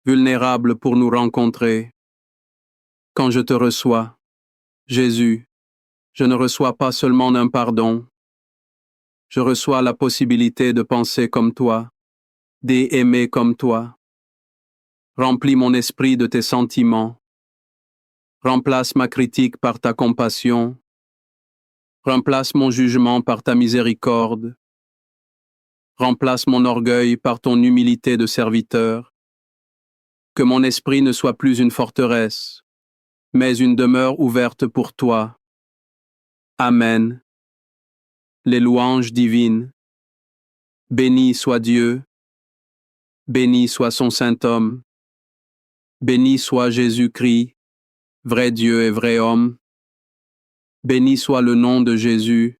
vulnérable pour nous rencontrer. Quand je te reçois, Jésus, je ne reçois pas seulement un pardon, je reçois la possibilité de penser comme toi, d'aimer comme toi. Remplis mon esprit de tes sentiments. Remplace ma critique par ta compassion. Remplace mon jugement par ta miséricorde. Remplace mon orgueil par ton humilité de serviteur. Que mon esprit ne soit plus une forteresse, mais une demeure ouverte pour toi. Amen. Les louanges divines. Béni soit Dieu. Béni soit son saint homme. Béni soit Jésus-Christ, vrai Dieu et vrai homme. Béni soit le nom de Jésus.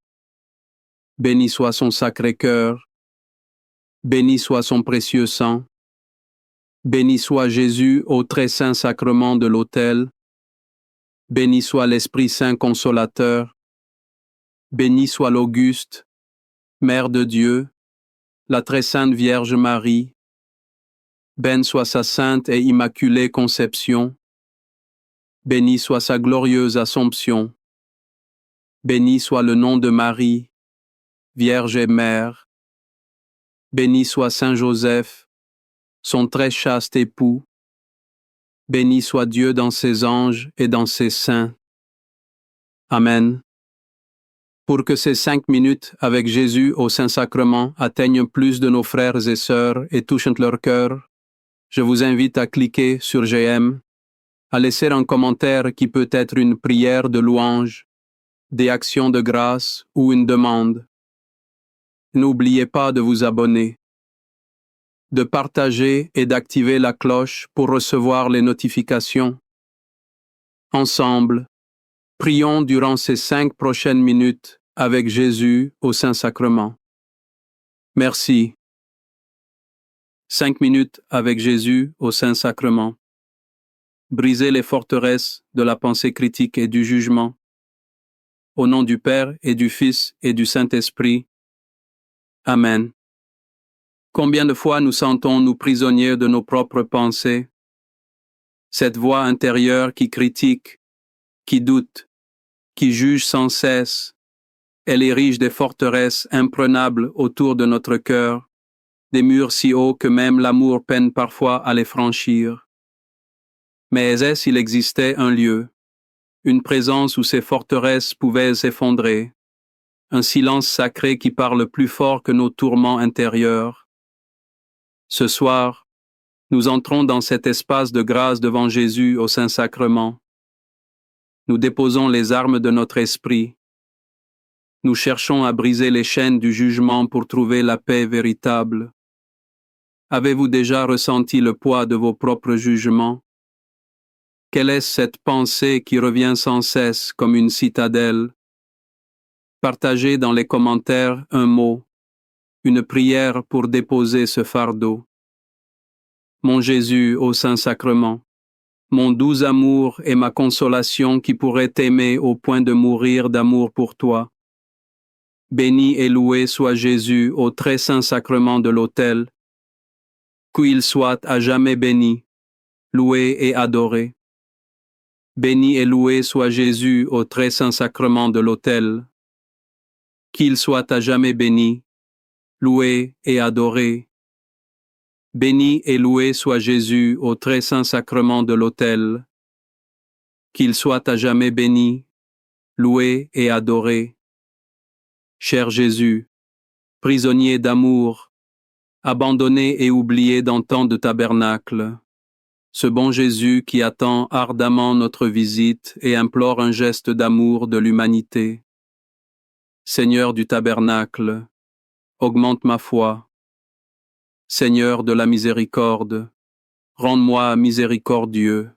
Béni soit son sacré cœur. Béni soit son précieux sang. Béni soit Jésus au très saint sacrement de l'autel. Béni soit l'Esprit Saint consolateur. Béni soit l'Auguste, Mère de Dieu, la très sainte Vierge Marie. Béni soit sa sainte et immaculée conception. Béni soit sa glorieuse Assomption. Béni soit le nom de Marie, Vierge et Mère. Béni soit Saint Joseph, son très chaste époux. Béni soit Dieu dans ses anges et dans ses saints. Amen. Pour que ces 5 minutes avec Jésus au Saint-Sacrement atteignent plus de nos frères et sœurs et touchent leur cœur, je vous invite à cliquer sur j'aime, à laisser un commentaire qui peut être une prière de louange, des actions de grâce ou une demande. N'oubliez pas de vous abonner, de partager et d'activer la cloche pour recevoir les notifications. Ensemble, prions durant ces 5 prochaines minutes avec Jésus au Saint-Sacrement. Merci. 5 minutes avec Jésus au Saint-Sacrement. Briser les forteresses de la pensée critique et du jugement. Au nom du Père et du Fils et du Saint-Esprit. Amen. Combien de fois nous sentons-nous prisonniers de nos propres pensées? Cette voix intérieure qui critique, qui doute, qui juge sans cesse, elle érige des forteresses imprenables autour de notre cœur, des murs si hauts que même l'amour peine parfois à les franchir. Mais est-ce s'il existait un lieu, une présence où ces forteresses pouvaient s'effondrer, un silence sacré qui parle plus fort que nos tourments intérieurs? Ce soir, nous entrons dans cet espace de grâce devant Jésus au Saint-Sacrement. Nous déposons les armes de notre esprit. Nous cherchons à briser les chaînes du jugement pour trouver la paix véritable. Avez-vous déjà ressenti le poids de vos propres jugements? Quelle est cette pensée qui revient sans cesse comme une citadelle? Partagez dans les commentaires un mot, une prière pour déposer ce fardeau. Mon Jésus au Saint-Sacrement, mon doux amour et ma consolation qui pourrait t'aimer au point de mourir d'amour pour toi. Béni et loué soit Jésus au très saint sacrement de l'autel. Qu'il soit à jamais béni, loué et adoré. Béni et loué soit Jésus au très saint sacrement de l'autel. Qu'il soit à jamais béni, loué et adoré. Béni et loué soit Jésus au très saint sacrement de l'autel. Qu'il soit à jamais béni, loué et adoré. Cher Jésus, prisonnier d'amour, abandonné et oublié dans tant de tabernacles, ce bon Jésus qui attend ardemment notre visite et implore un geste d'amour de l'humanité. Seigneur du tabernacle, augmente ma foi. Seigneur de la miséricorde, rends-moi miséricordieux.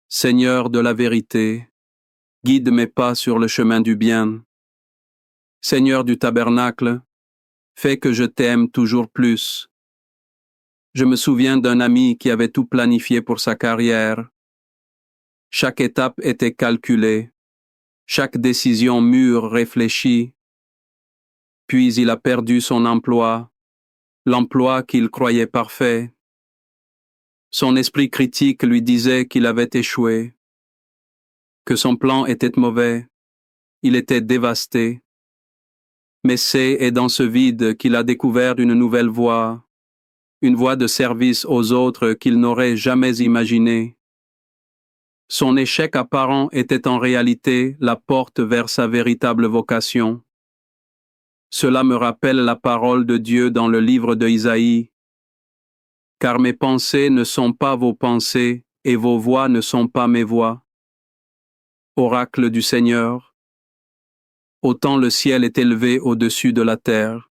Seigneur de la vérité, guide mes pas sur le chemin du bien. Seigneur du tabernacle, fais que je t'aime toujours plus. Je me souviens d'un ami qui avait tout planifié pour sa carrière. Chaque étape était calculée, chaque décision mûre réfléchie. Puis il a perdu son emploi, l'emploi qu'il croyait parfait. Son esprit critique lui disait qu'il avait échoué, que son plan était mauvais, il était dévasté. Mais c'est dans ce vide qu'il a découvert une nouvelle voie, une voie de service aux autres qu'il n'aurait jamais imaginée. Son échec apparent était en réalité la porte vers sa véritable vocation. Cela me rappelle la parole de Dieu dans le livre de Isaïe. Car mes pensées ne sont pas vos pensées et vos voies ne sont pas mes voies, oracle du Seigneur. Autant le ciel est élevé au-dessus de la terre,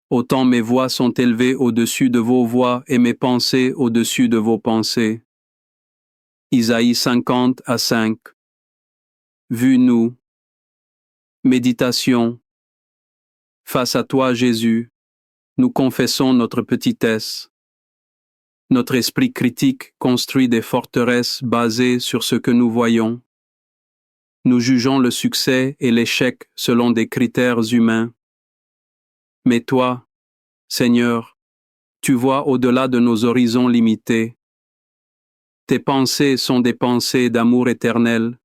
autant mes voix sont élevées au-dessus de vos voix et mes pensées au-dessus de vos pensées. Isaïe 50:5. Vue-nous. Méditation. Face à toi, Jésus, nous confessons notre petitesse. Notre esprit critique construit des forteresses basées sur ce que nous voyons. Nous jugeons le succès et l'échec selon des critères humains. Mais toi, Seigneur, tu vois au-delà de nos horizons limités. Tes pensées sont des pensées d'amour éternel,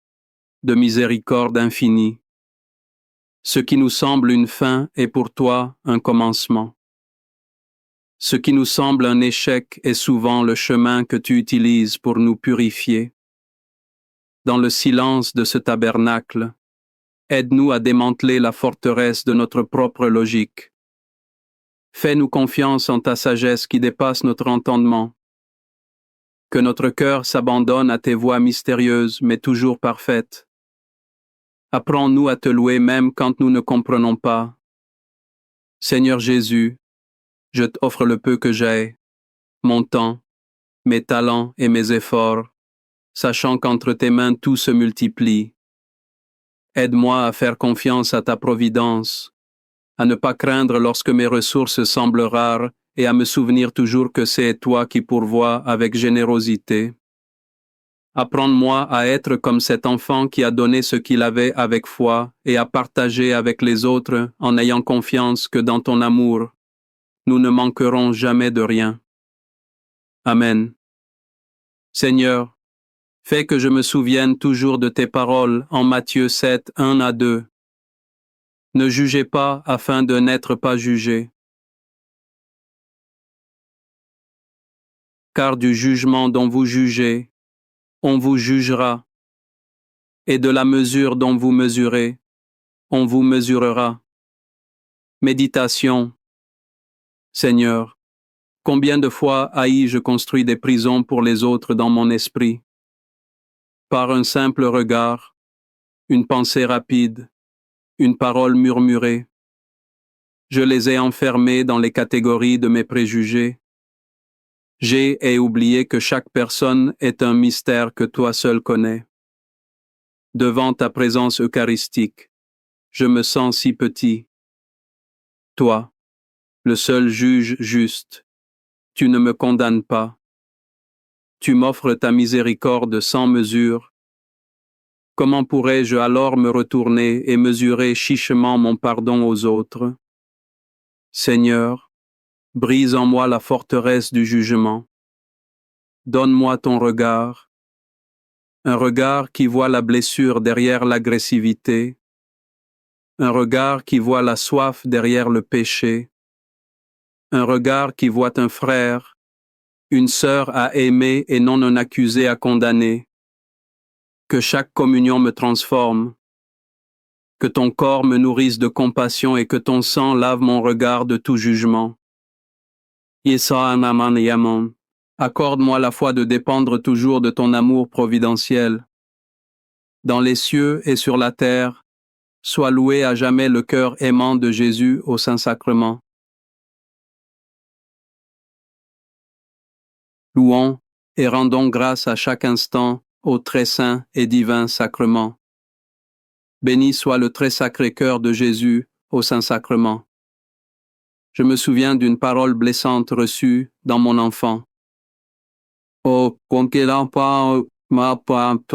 de miséricorde infinie. Ce qui nous semble une fin est pour toi un commencement. Ce qui nous semble un échec est souvent le chemin que tu utilises pour nous purifier. Dans le silence de ce tabernacle, aide-nous à démanteler la forteresse de notre propre logique. Fais-nous confiance en ta sagesse qui dépasse notre entendement. Que notre cœur s'abandonne à tes voies mystérieuses mais toujours parfaites. Apprends-nous à te louer même quand nous ne comprenons pas. Seigneur Jésus, je t'offre le peu que j'ai, mon temps, mes talents et mes efforts, sachant qu'entre tes mains tout se multiplie. Aide-moi à faire confiance à ta providence, à ne pas craindre lorsque mes ressources semblent rares et à me souvenir toujours que c'est toi qui pourvois avec générosité. Apprends-moi à être comme cet enfant qui a donné ce qu'il avait avec foi et à partager avec les autres en ayant confiance que dans ton amour, nous ne manquerons jamais de rien. Amen. Seigneur, fais que je me souvienne toujours de tes paroles en Matthieu 7:1-2. Ne jugez pas afin de n'être pas jugés. Car du jugement dont vous jugez, on vous jugera, et de la mesure dont vous mesurez, on vous mesurera. Méditation. Seigneur, combien de fois ai-je construit des prisons pour les autres dans mon esprit? Par un simple regard, une pensée rapide, une parole murmurée. Je les ai enfermés dans les catégories de mes préjugés. J'ai oublié que chaque personne est un mystère que toi seul connais. Devant ta présence eucharistique, je me sens si petit. Toi, le seul juge juste, tu ne me condamnes pas. Tu m'offres ta miséricorde sans mesure. Comment pourrais-je alors me retourner et mesurer chichement mon pardon aux autres? Seigneur, brise en moi la forteresse du jugement. Donne-moi ton regard, un regard qui voit la blessure derrière l'agressivité, un regard qui voit la soif derrière le péché, un regard qui voit un frère, une sœur à aimer et non un accusé à condamner. Que chaque communion me transforme, que ton corps me nourrisse de compassion et que ton sang lave mon regard de tout jugement. Accorde-moi la foi de dépendre toujours de ton amour providentiel. Dans les cieux et sur la terre, sois loué à jamais le cœur aimant de Jésus au Saint-Sacrement. Louons et rendons grâce à chaque instant au très saint et divin sacrement. Béni soit le très sacré cœur de Jésus au Saint-Sacrement. Je me souviens d'une parole blessante reçue dans mon enfant. Oh, conquérant pas ma pante.